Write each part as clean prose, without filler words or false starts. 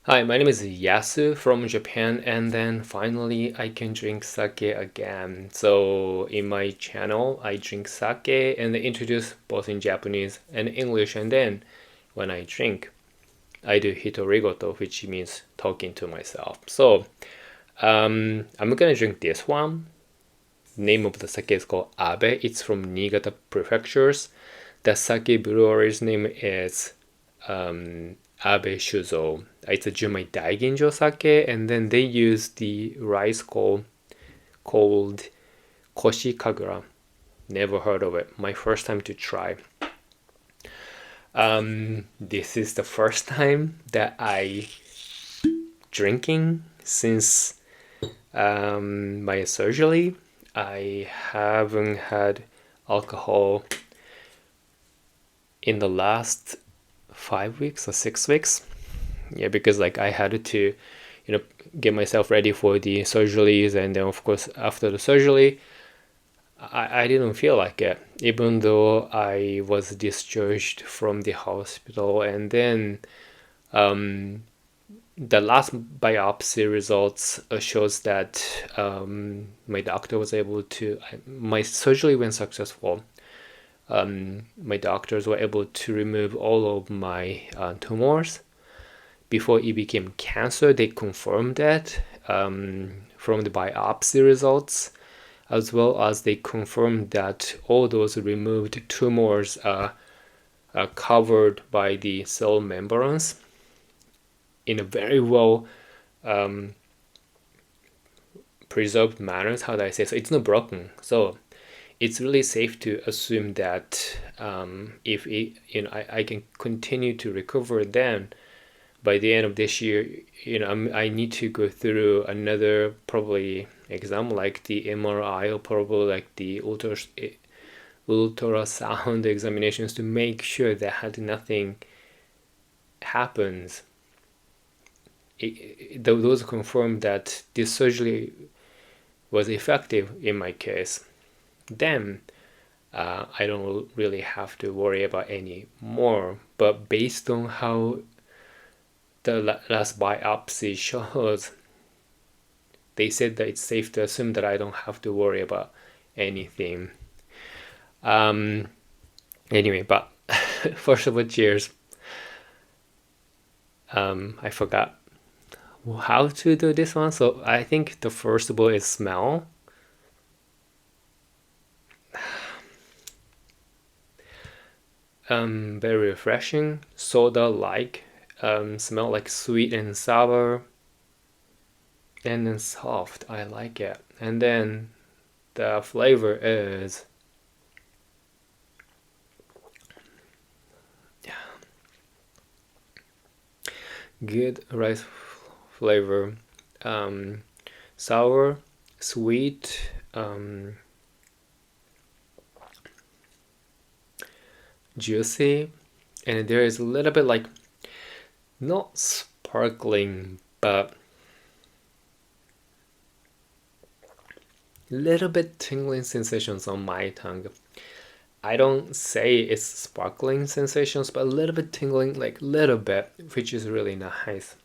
Hi, my name is Yasu from Japan, and then finally I can drink sake again. So in my channel, I drink sake and introduce both in Japanese and English, and then when I drink, I do Hitorigoto, which means talking to myself. So I'm gonna drink this one. Name of the sake is called Abe. It's from Niigata prefectures. The sake brewery's name is abeshuzo. It's a Junmaidaiginjo sake, and then they use the rice called Koshikagura. Never heard of it. My first time to try. This is the first time that I drinking since my surgery. I haven't had alcohol in the last 5 weeks or 6 weeks. Yeah, because like I had to, get myself ready for the surgeries, and then of course after the surgery, I didn't feel like it, even though I was discharged from the hospital, and then the last biopsy results shows that my doctor was able to. My surgery went successful. My doctors were able to remove all of my tumors before it became cancer. They confirmed that from the biopsy results, as well as they confirmed that all those removed tumors are covered by the cell membranes in a very well preserved manner. How do I say? So it's not broken. So it's really safe to assume that if it, I can continue to recover, then by the end of this year, I need to go through another probably exam like the MRI or probably like the ultrasound examinations to make sure that nothing happens. Those confirm that this surgery was effective in my case. Then I don't really have to worry about any more. But based on how the last biopsy shows, they said that it's safe to assume that I don't have to worry about anything. Anyway, but first of all, cheers. I forgot how to do this one. So I think the first of all is smell. Very refreshing, soda-like. Smell like sweet and sour, and then soft. I like it. And then the flavor is good rice flavor, sour, sweet, juicy, and there is a little bit like not sparkling, but little bit tingling sensations on my tongue. I don't say it's sparkling sensations, but a little bit tingling, like little bit, which is really nice.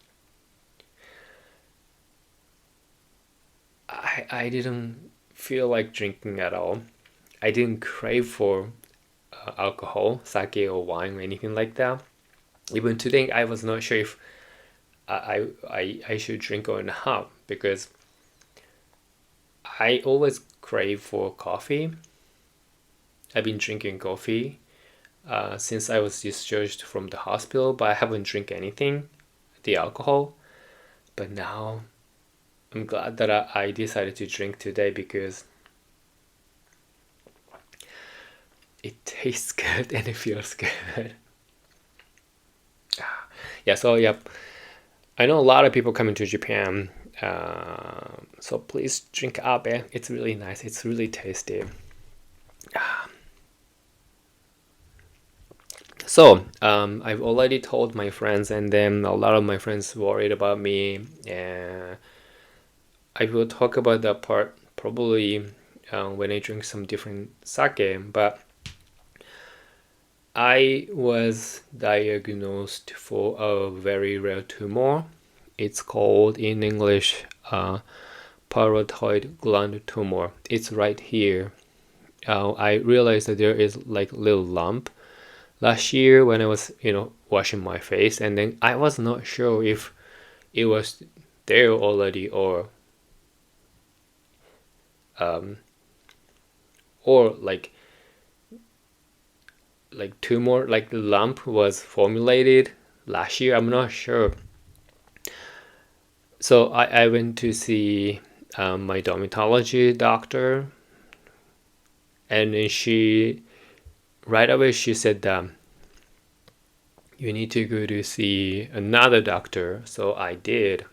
I didn't feel like drinking at all. I didn't crave for alcohol, sake or wine or anything like that. Even today, I was not sure if I should drink or not, because I always crave for coffee. I've been drinking coffee since I was discharged from the hospital, but I haven't drank anything, the alcohol. But now I'm glad that I decided to drink today because it tastes good and it feels good. Yeah, so yep. I know a lot of people coming to Japan, so please drink Abe. It's really nice. It's really tasty. So I've already told my friends, and then a lot of my friends worried about me. I will talk about that part probably when I drink some different sake, but I was diagnosed for a very rare tumor It's called in English parotidglandtumor. It's right here. I realized that there is like a little lump last year when I was, washing my face, and then I was not sure if it was there already or like tumor, like the lump was formulated last year. I'm not sure. So I went to see my dermatology doctor, and then right away she said that you need to go to see another doctor. So I did.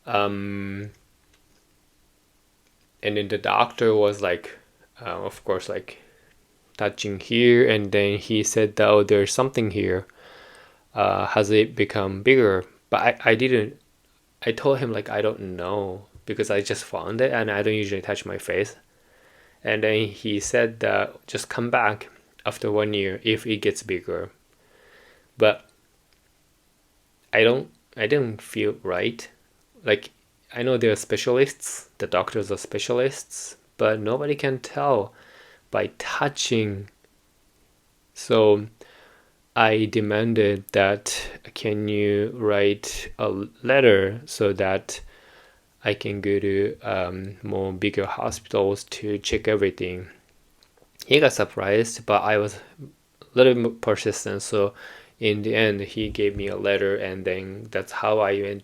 And then the doctor was like, of course, like touching here, and then he said, oh, there's something here. Has it become bigger? But I didn't. I told him like I don't know because I just found it and I don't usually touch my face. And then he said that just come back after 1 year if it gets bigger. But I didn't feel right. Like I know they're specialists, the doctors are specialists, but nobody can tell by touching. So I demanded that can you write a letter so that I can go to more bigger hospitals to check everything. He got surprised, but I was a little bit persistent. So in the end, he gave me a letter, and then that's how I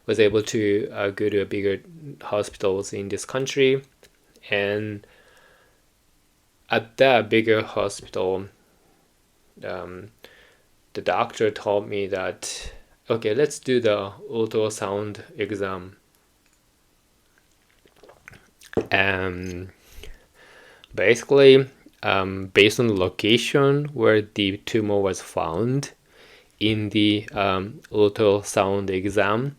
was able to go to bigger hospitals in this country. And at that bigger hospital, the doctor told me that, okay, let's do the ultrasound exam. And basically, based on the location where the tumor was found in the ultrasound exam,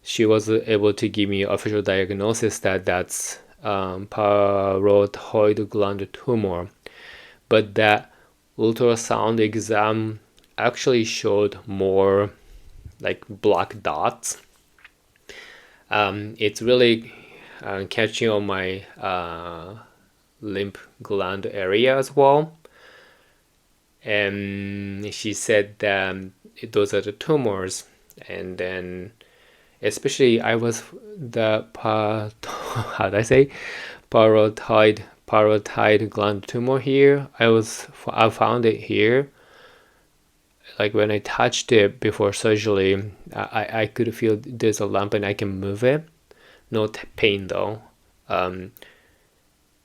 she was able to give me official diagnosis that that's parotid gland tumor. But that ultrasound exam actually showed more like black dots. It's really catching on my lymph gland area as well. And she said that those are the tumors. And then especially I was the how do I say parotid gland tumor here. I found it here. Like when I touched it before surgery, I could feel there's a lump and I can move it. No pain though. And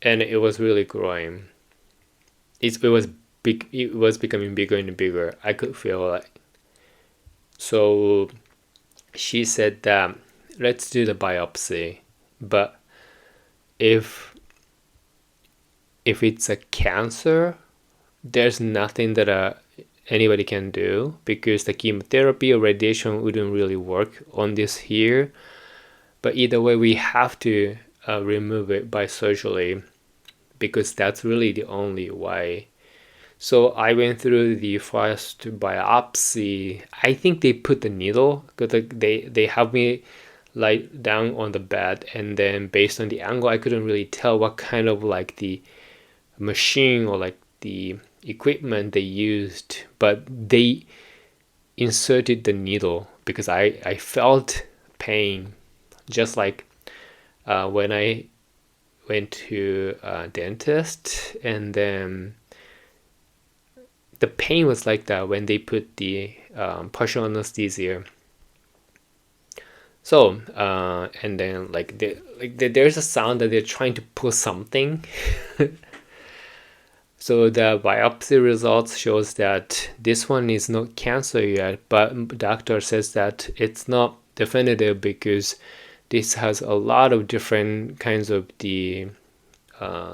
it was really growing. It was big. It was becoming bigger and bigger. I could feel it. So she said that let's do the biopsy, but if it's a cancer, there's nothing that anybody can do because the chemotherapy or radiation wouldn't really work on this here. But either way, we have to remove it by surgery because that's really the only way. So I went through the first biopsy. I think they put the needle because they have me lie down on the bed, and then based on the angle, I couldn't really tell what kind of like the machine or like the equipment they used, but they inserted the needle because I felt pain, just like when I went to a dentist, and then the pain was like that when they put the partial anesthesia. So and then there's a sound that they're trying to pull something. So the biopsy results shows that this one is not cancer yet, but doctor says that it's not definitive because this has a lot of different kinds of the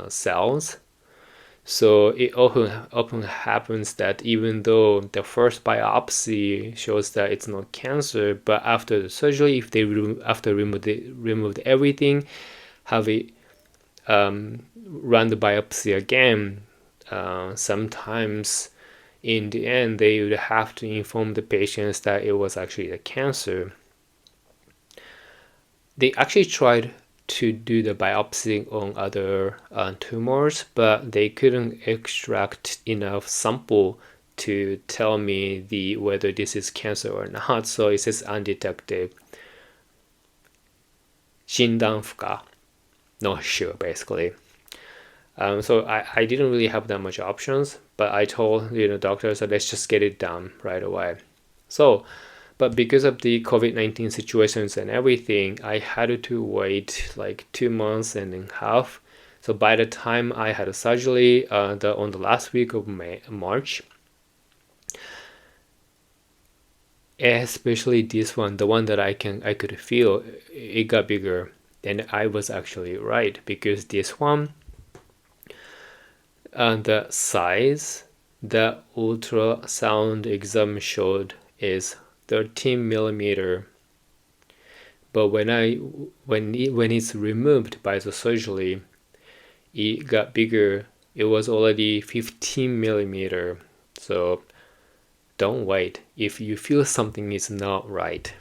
cells. So it often happens that even though the first biopsy shows that it's not cancer, but after the surgery, if they removed everything, have it run the biopsy again, sometimes in the end they would have to inform the patients that it was actually a cancer. They actually tried to do the biopsy on other tumors, but they couldn't extract enough sample to tell me whether this is cancer or not. So it says undetected. 診断不可. Not sure, basically. So I didn't really have that much options, but I told doctors that let's just get it done right away. But because of the COVID-19 situations and everything, I had to wait like 2 months and a half. So by the time I had a surgery on the last week of March, especially this one, the one that I could feel, it got bigger. And I was actually right, because this one, the size the ultrasound exam showed is 13 millimeter, but when it's removed by the surgery, it got bigger. It was already 15 millimeter. So don't wait if you feel something is not right.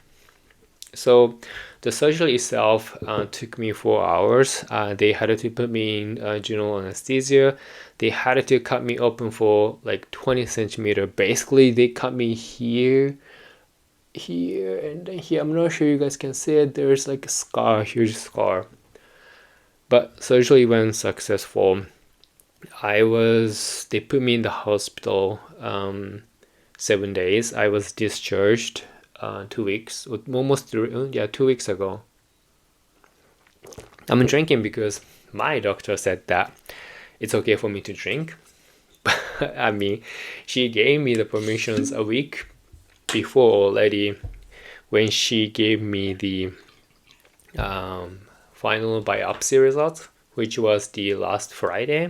So the surgery itself took me 4 hours. They had to put me in general anesthesia. They had to cut me open for like 20 centimeter. Basically, they cut me here, and then here. I'm not sure you guys can see it. There's like a scar, huge scar. But surgery went successful. They put me in the hospital 7 days. I was discharged 2 weeks, almost 2 weeks ago. I'm drinking because my doctor said that it's okay for me to drink. I mean, she gave me the permissions a week before already, when she gave me the final biopsy results, which was the last Friday.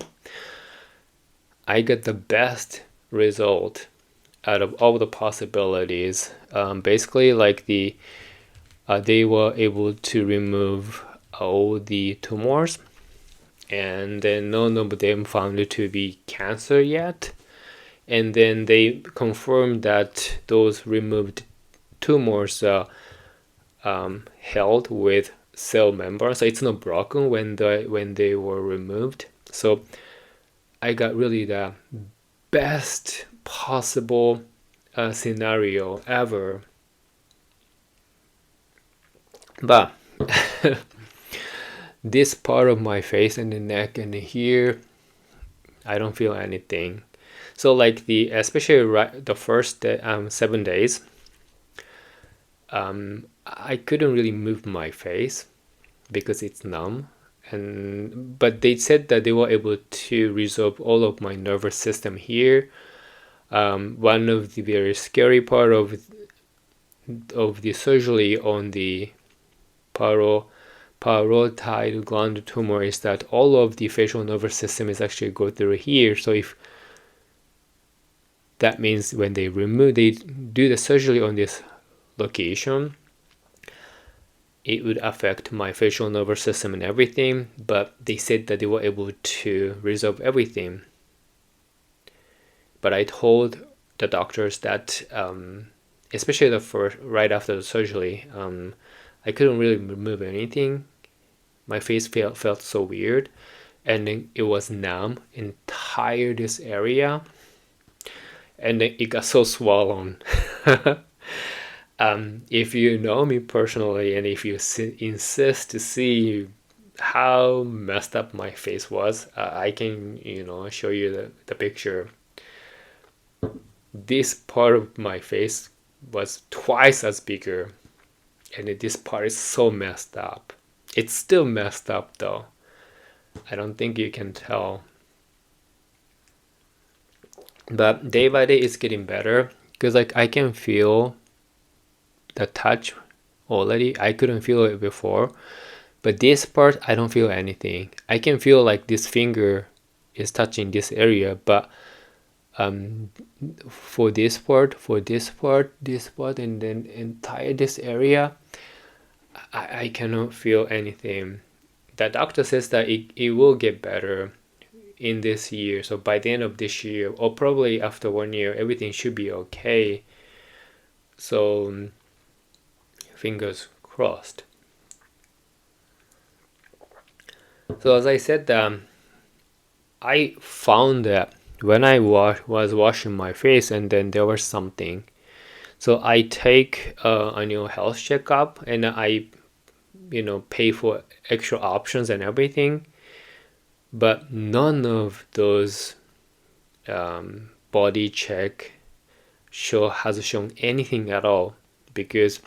I got the best result out of all the possibilities. Basically, like they were able to remove all the tumors, and then none of them found it to be cancer yet. And then they confirmed that those removed tumors are held with cell membrane, so it's not broken when they were removed. So I got really the best possible scenario ever. But this part of my face and the neck and here, I don't feel anything. So like especially the first 7 days, I couldn't really move my face because it's numb. But they said that they were able to resolve all of my nervous system here. One of the very scary part of the surgery on the parotid gland tumor is that all of the facial nervous system is actually go through here. So if that means when they do the surgery on this location, it would affect my facial nervous system and everything. But they said that they were able to resolve everything. But I told the doctors that, especially right after the surgery, I couldn't really remove anything. My face felt so weird, and then it was numb entire this area, and then it got so swollen. If you know me personally, and if you insist to see how messed up my face was, I can show you the picture. This part of my face was twice as bigger, and this part is so messed up. It's still messed up though. I don't think you can tell. But day by day it's getting better, because like I can feel the touch already. I couldn't feel it before, but this part I don't feel anything. I can feel like this finger is touching this area, but for this part, and then entire this area, I cannot feel anything. The doctor says that it will get better in this year. So by the end of this year, or probably after 1 year, everything should be okay. So fingers crossed. So as I said, I found that when I was washing my face and then there was something. So I take annual health checkup and I pay for extra options and everything, but none of those body check has shown anything at all, because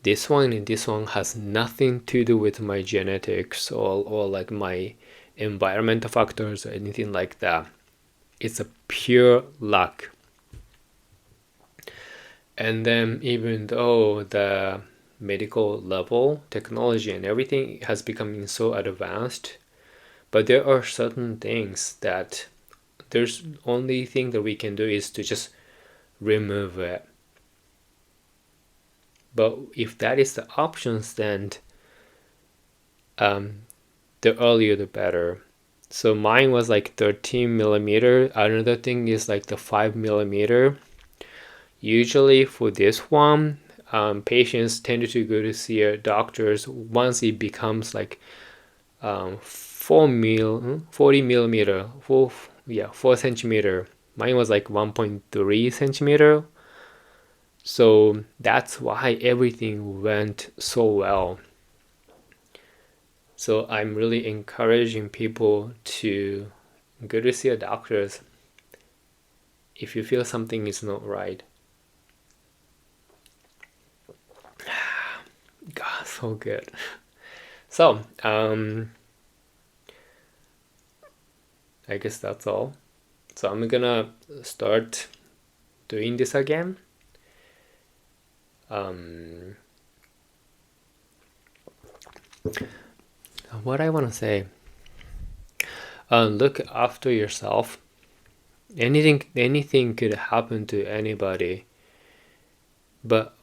this one and this one has nothing to do with my genetics or like my environmental factors or anything like that. It's a pure luck. And then even though the medical level technology and everything has become so advanced, but there are certain things that there's only thing that we can do is to just remove it. But if that is the options, then the earlier the better. So mine was like 13 millimeter. Another thing is like the 5 millimeter. Usually for this one, patients tend to go to see a doctors once it becomes like 40 millimeter, 4 centimeter. Mine was like 1.3 centimeter. So that's why everything went so well. So I'm really encouraging people to go to see a doctor if you feel something is not right. God, so good. So, I guess that's all. So I'm gonna start doing this again. What I want to say, look after yourself. Anything could happen to anybody, but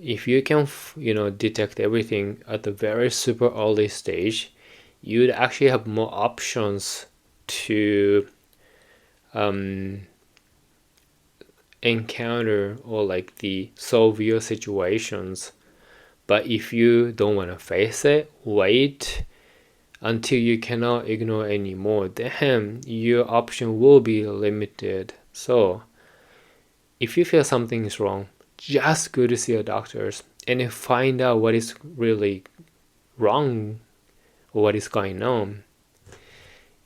if you can detect everything at the very super early stage, you'd actually have more options to encounter or like the solve your situations. But if you don't want to face it, wait until you cannot ignore anymore, then your option will be limited. So if you feel something is wrong, just go to see a doctor and find out what is really wrong or what is going on.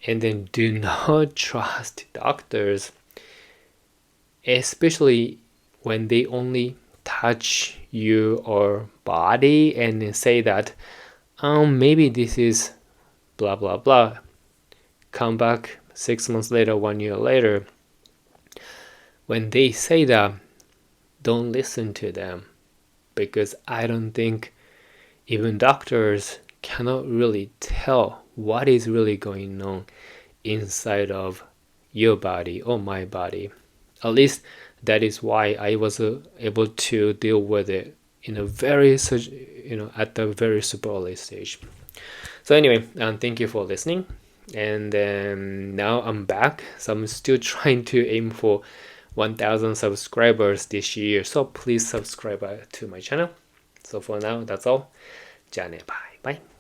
And then do not trust doctors, especially when they only touch your body and say that maybe this is blah blah blah. Come back 6 months later, 1 year later, when they say that, don't listen to them, because I don't think even doctors cannot really tell what is really going on inside of your body or my body. At least that is why I was able to deal with it in a very at the very super early stage. So anyway, thank you for listening. And now I'm back. So I'm still trying to aim for 1,000 subscribers this year. So please subscribe to my channel. So for now, that's all. じゃあね、バイバイ。